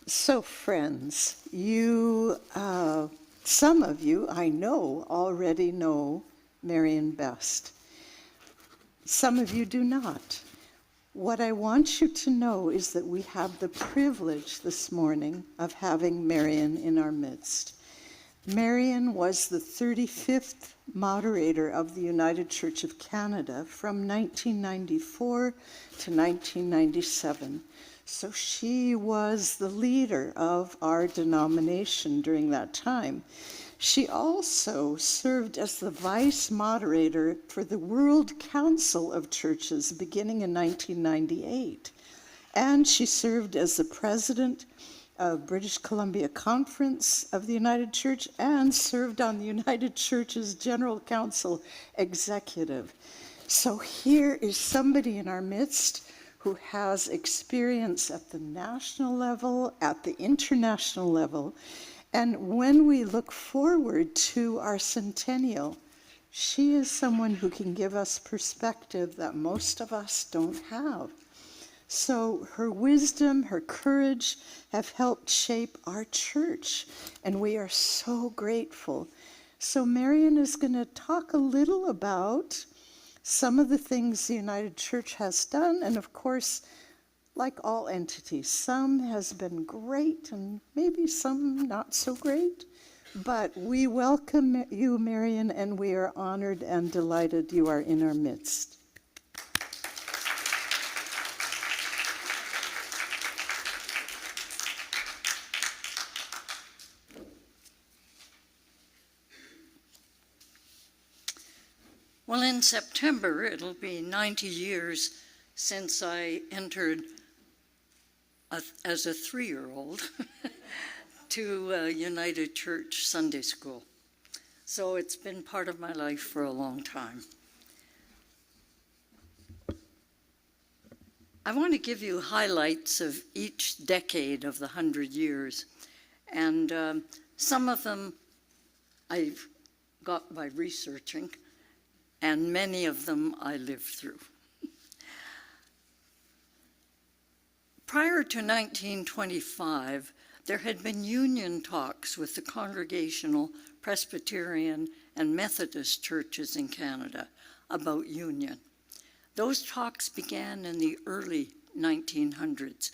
So friends, some of you I know already know Marion best. Some of you do not. What I want you to know is that we have the privilege this morning of having Marion in our midst. Marion was the 35th moderator of the United Church of Canada from 1994 to 1997. So she was the leader of our denomination during that time. She also served as the vice moderator for the World Council of Churches beginning in 1998. And she served as the president of British Columbia Conference of the United Church and served on the United Church's General Council Executive. So here is somebody in our midst who has experience at the national level, at the international level. And when we look forward to our centennial, she is someone who can give us perspective that most of us don't have. So her wisdom, her courage have helped shape our church, and we are so grateful. So Marion is going to talk a little about some of the things the United Church has done, and of course, like all entities, some has been great and maybe some not so great, but we welcome you, Marion, and we are honored and delighted you are in our midst. Well, in September, it'll be 90 years since I entered as a 3-year-old to United Church Sunday School. So it's been part of my life for a long time. I want to give you highlights of each decade of the 100 years. And some of them I've got by researching, and many of them I lived through. Prior to 1925, there had been union talks with the Congregational, Presbyterian, and Methodist churches in Canada about union. Those talks began in the early 1900s,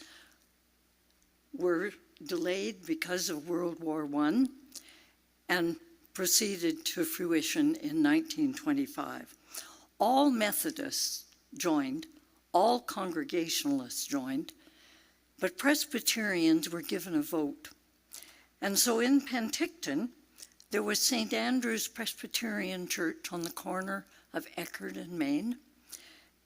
were delayed because of World War I, and proceeded to fruition in 1925. All Methodists joined, all Congregationalists joined, but Presbyterians were given a vote. And so in Penticton, there was St. Andrew's Presbyterian Church on the corner of Eckerd and Main,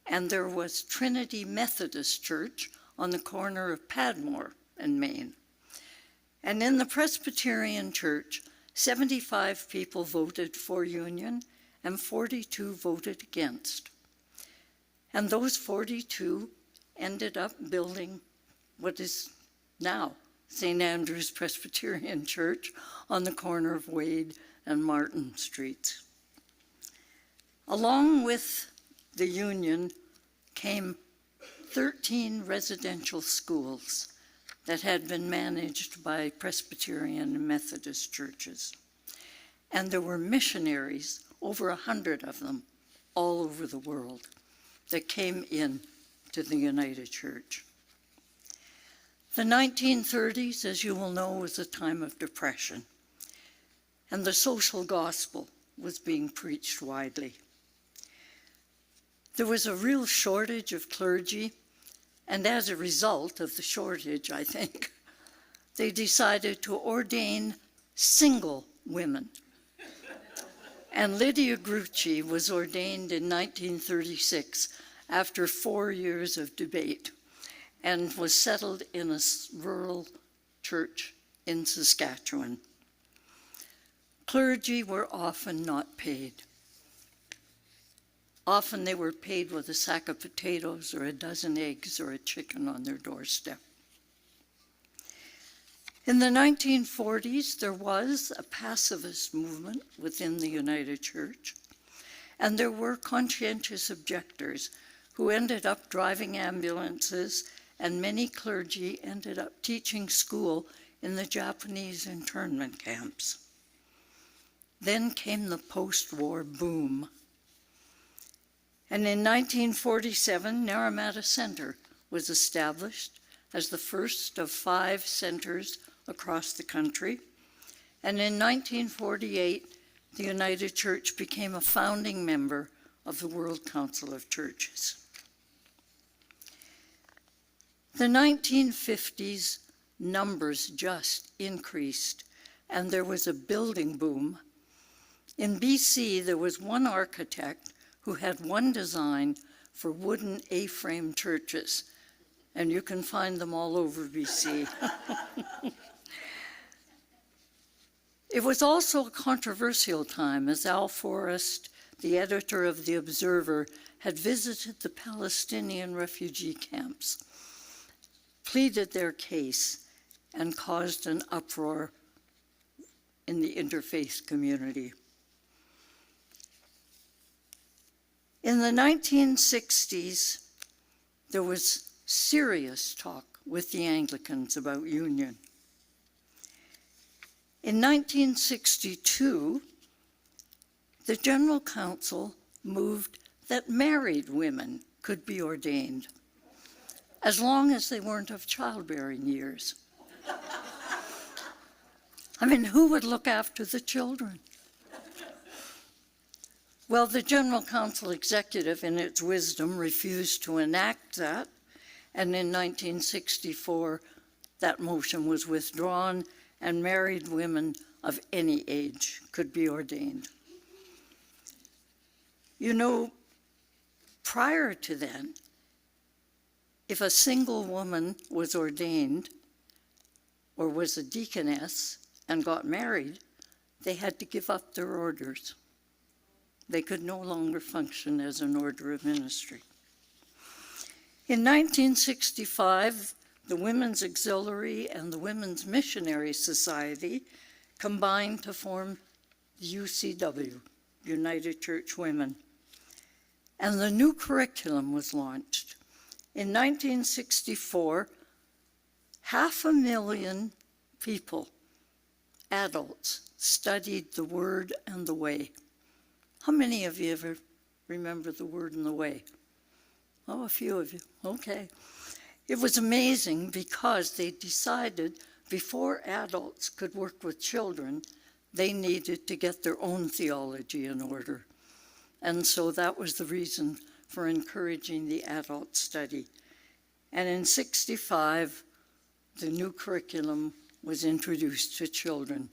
and there was Trinity Methodist Church on the corner of Padmore and Main. And in the Presbyterian Church, 75 people voted for union and 42 voted against. And those 42 ended up building what is now St. Andrew's Presbyterian Church on the corner of Wade and Martin Streets. Along with the union came 13 residential schools that had been managed by Presbyterian and Methodist churches. And there were missionaries, over 100 of them, all over the world, that came in to the United Church. The 1930s, as you will know, was a time of depression, and the social gospel was being preached widely. There was a real shortage of clergy, and as a result of the shortage, I think, they decided to ordain single women. And Lydia Grucci was ordained in 1936 after 4 years of debate and was settled in a rural church in Saskatchewan. Clergy were often not paid. Often they were paid with a sack of potatoes or a dozen eggs or a chicken on their doorstep. In the 1940s, there was a pacifist movement within the United Church, and there were conscientious objectors who ended up driving ambulances and many clergy ended up teaching school in the Japanese internment camps. Then came the post-war boom. And in 1947, Naramata Center was established as the first of 5 centers across the country. And in 1948, the United Church became a founding member of the World Council of Churches. The 1950s numbers just increased, and there was a building boom. In BC, there was one architect who had one design for wooden A-frame churches, and you can find them all over BC. It was also a controversial time, as Al Forrest, the editor of The Observer, had visited the Palestinian refugee camps, pleaded their case, and caused an uproar in the interfaith community. In the 1960s, there was serious talk with the Anglicans about union. In 1962, the General Council moved that married women could be ordained, as long as they weren't of childbearing years. I mean, who would look after the children? Well, the General Council executive, in its wisdom, refused to enact that, and in 1964, that motion was withdrawn, and married women of any age could be ordained. You know, prior to then, if a single woman was ordained or was a deaconess and got married, they had to give up their orders. They could no longer function as an order of ministry. In 1965, the Women's Auxiliary and the Women's Missionary Society combined to form the UCW, United Church Women. And the new curriculum was launched. In 1964, 500,000 people, adults, studied the Word and the Way. How many of you ever remember the Word and the Way? Oh, a few of you, okay. It was amazing because they decided before adults could work with children, they needed to get their own theology in order. And so that was the reason for encouraging the adult study. And in 1965, the new curriculum was introduced to children.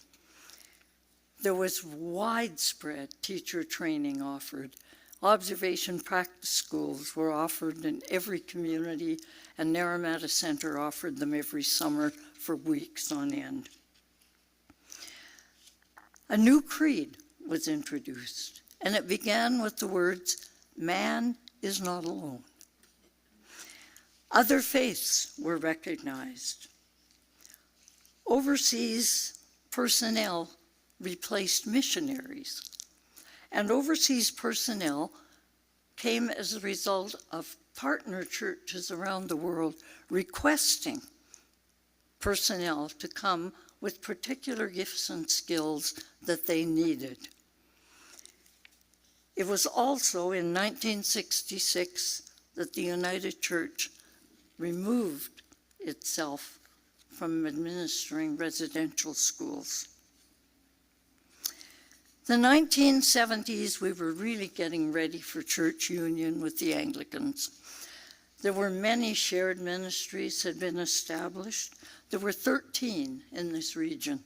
There was widespread teacher training offered. Observation practice schools were offered in every community, and Naramata Center offered them every summer for weeks on end. A new creed was introduced, and it began with the words, "Man is not alone." Other faiths were recognized. Overseas personnel replaced missionaries, and overseas personnel came as a result of partner churches around the world requesting personnel to come with particular gifts and skills that they needed. It was also in 1966 that the United Church removed itself from administering residential schools. The 1970s, we were really getting ready for church union with the Anglicans. There were many shared ministries had been established. There were 13 in this region.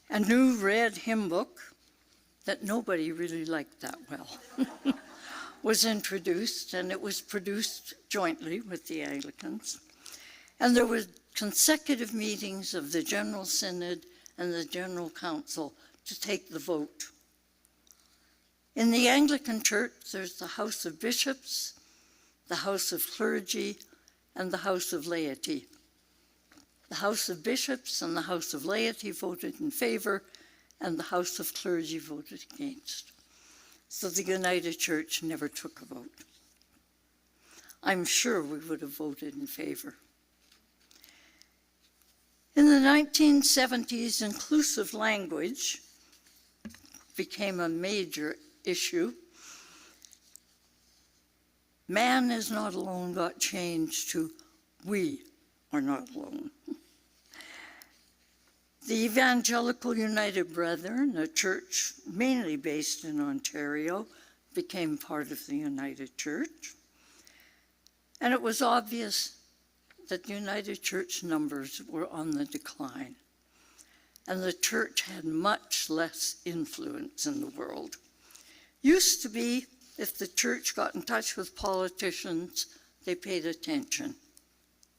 A new red hymn book that nobody really liked that well was introduced, and it was produced jointly with the Anglicans. And there were consecutive meetings of the General Synod and the General Council to take the vote. In the Anglican Church, there's the House of Bishops, the House of Clergy, and the House of Laity. The House of Bishops and the House of Laity voted in favor, and the House of Clergy voted against. So the United Church never took a vote. I'm sure we would have voted in favor. In the 1970s, inclusive language became a major issue. Man is not alone got changed to we are not alone. The Evangelical United Brethren, a church mainly based in Ontario, became part of the United Church. And it was obvious that the United Church numbers were on the decline, and the church had much less influence in the world. Used to be, if the church got in touch with politicians, they paid attention.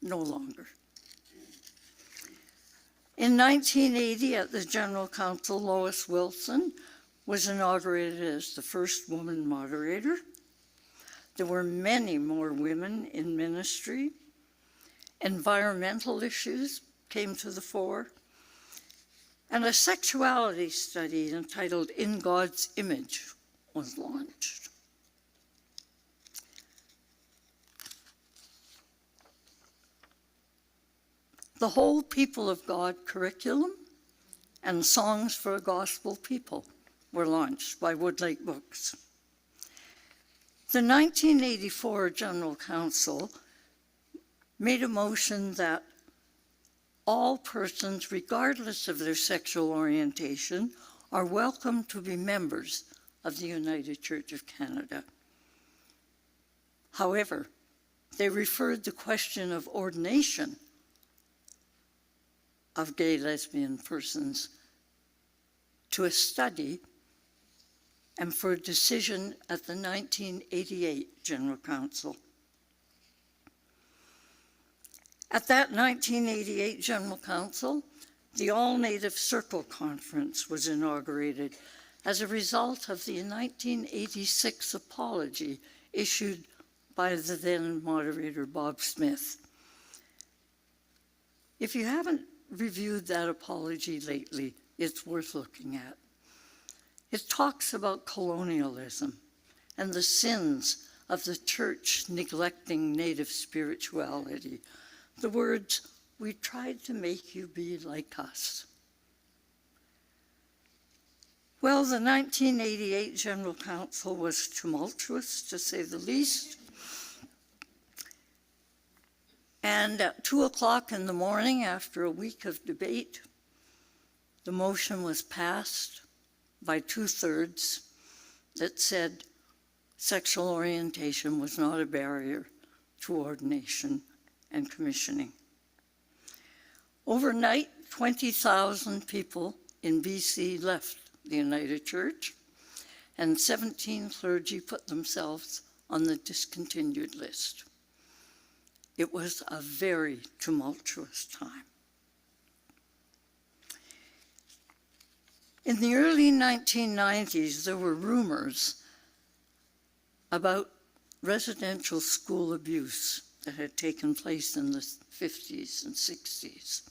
No longer. In 1980, at the General Council, Lois Wilson was inaugurated as the first woman moderator. There were many more women in ministry. Environmental issues came to the fore. And a sexuality study entitled In God's Image was launched. The whole People of God curriculum and Songs for a Gospel People were launched by Woodlake Books. The 1984 General Council made a motion that all persons, regardless of their sexual orientation, are welcome to be members of the United Church of Canada. However, they referred the question of ordination of gay, lesbian persons to a study and for a decision at the 1988 General Council. At that 1988 General Council, the All-Native Circle Conference was inaugurated as a result of the 1986 apology issued by the then moderator, Bob Smith. If you haven't reviewed that apology lately, it's worth looking at. It talks about colonialism and the sins of the church neglecting Native spirituality. The words, "We tried to make you be like us." Well, the 1988 General Council was tumultuous, to say the least. And at 2:00 in the morning, after a week of debate, the motion was passed by 2/3 that said sexual orientation was not a barrier to ordination and commissioning. Overnight, 20,000 people in BC left the United Church, and 17 clergy put themselves on the discontinued list. It was a very tumultuous time. In the early 1990s, there were rumors about residential school abuse that had taken place in the 50s and 60s.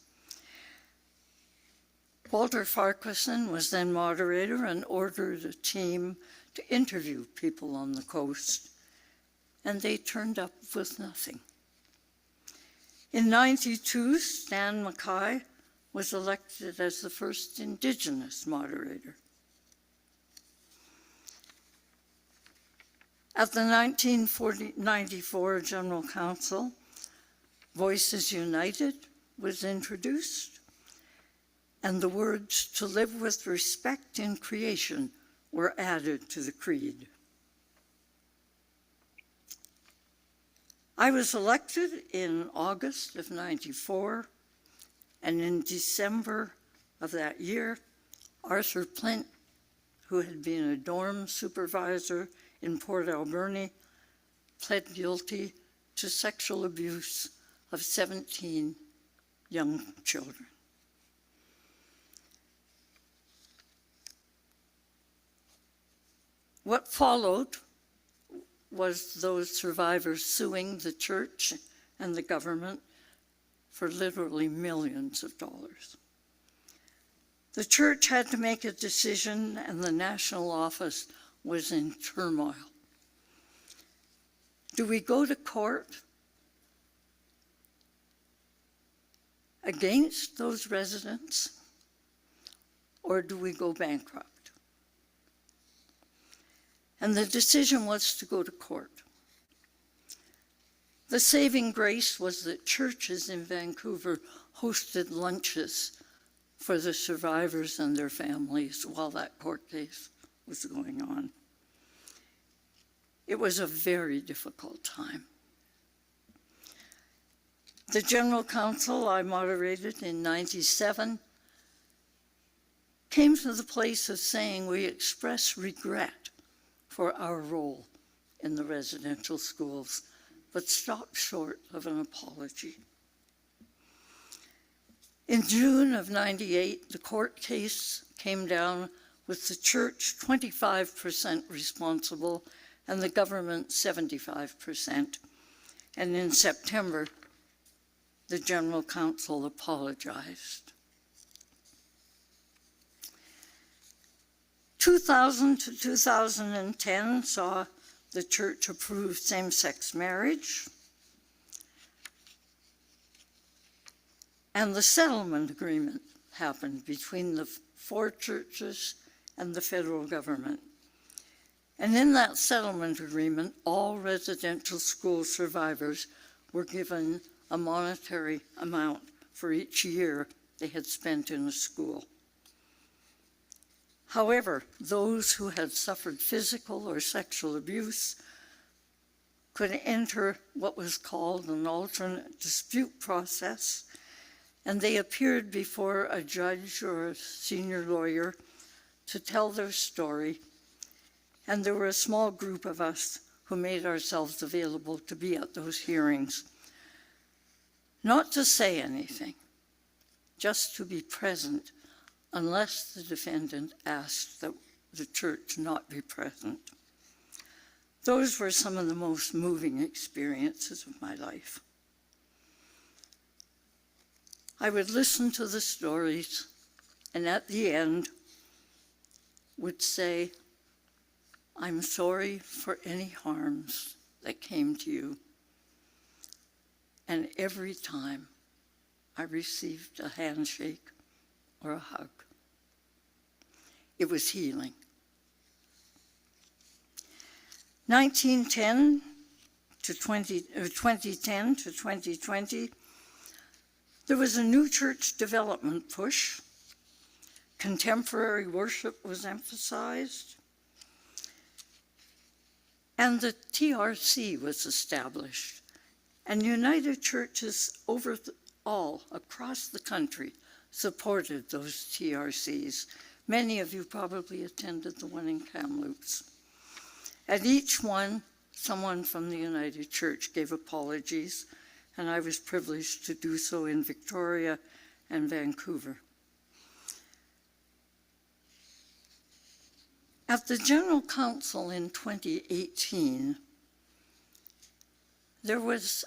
Walter Farquharson was then moderator and ordered a team to interview people on the coast, and they turned up with nothing. In 92, Stan Mackay was elected as the first Indigenous moderator. At the 1994 General Council, Voices United was introduced, and the words "to live with respect in creation" were added to the creed. I was elected in August of 94, and in December of that year, Arthur Plint, who had been a dorm supervisor in Port Alberni, pled guilty to sexual abuse of 17 young children. What followed was those survivors suing the church and the government for literally millions of dollars. The church had to make a decision, and the national office was in turmoil. Do we go to court against those residents, or do we go bankrupt? And the decision was to go to court. The saving grace was that churches in Vancouver hosted lunches for the survivors and their families while that court case was going on. It was a very difficult time. The General Council I moderated in '97 came to the place of saying we express regret for our role in the residential schools, but stopped short of an apology. In June of '98, the court case came down with the church 25% responsible and the government 75%. And in September, the General Council apologized. 2000 to 2010 saw the church approve same-sex marriage, and the settlement agreement happened between the 4 churches and the federal government. And in that settlement agreement, all residential school survivors were given a monetary amount for each year they had spent in a school. However, those who had suffered physical or sexual abuse could enter what was called an alternate dispute process, and they appeared before a judge or a senior lawyer to tell their story. And there were a small group of us who made ourselves available to be at those hearings. Not to say anything, just to be present, unless the defendant asked that the church not be present. Those were some of the most moving experiences of my life. I would listen to the stories, and at the end would say, "I'm sorry for any harms that came to you." And every time I received a handshake or a hug, it was healing. 2010 to 2020, there was a new church development push. Contemporary worship was emphasized. And the TRC was established. And United Churches all across the country supported those TRCs. Many of you probably attended the one in Kamloops. At each one, someone from the United Church gave apologies, and I was privileged to do so in Victoria and Vancouver. At the General Council in 2018, there was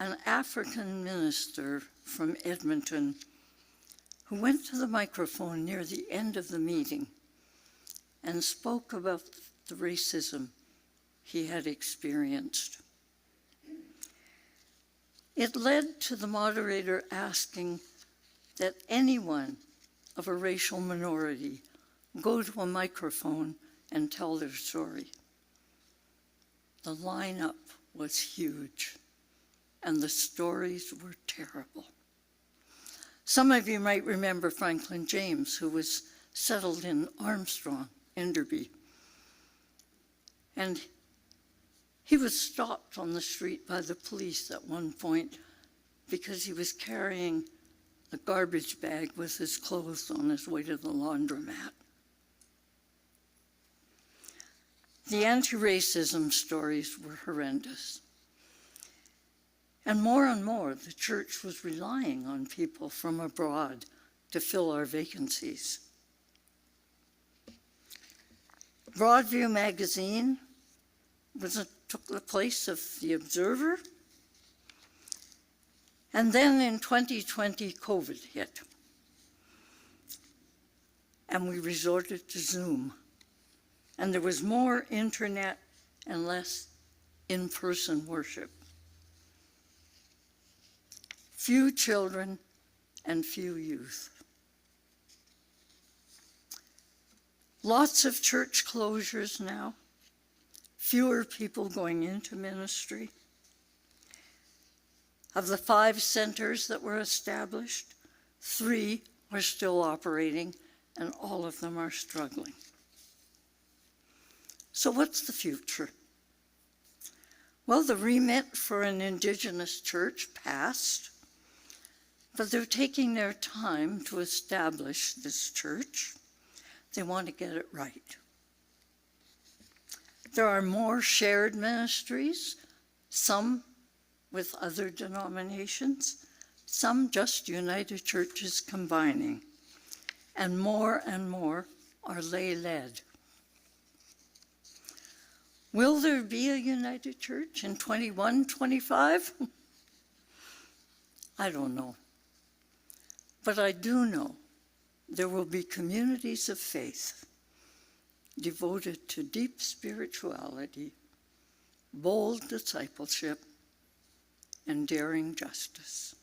an African minister from Edmonton who went to the microphone near the end of the meeting and spoke about the racism he had experienced. It led to the moderator asking that anyone of a racial minority go to a microphone and tell their story. The lineup was huge, and the stories were terrible. Some of you might remember Franklin James, who was settled in Armstrong, Enderby. And he was stopped on the street by the police at one point because he was carrying a garbage bag with his clothes on his way to the laundromat. The anti-racism stories were horrendous. And more, the church was relying on people from abroad to fill our vacancies. Broadview magazine took the place of the Observer. And then in 2020, COVID hit. And we resorted to Zoom. And there was more internet and less in-person worship. Few children and few youth. Lots of church closures now, fewer people going into ministry. Of the 5 centers that were established, 3 are still operating, and all of them are struggling. So what's the future? Well, the remit for an Indigenous church passed, but they're taking their time to establish this church. They want to get it right. There are more shared ministries, some with other denominations, some just United Churches combining, and more are lay-led. Will there be a United Church in 21-25? I don't know. But I do know there will be communities of faith devoted to deep spirituality, bold discipleship, and daring justice.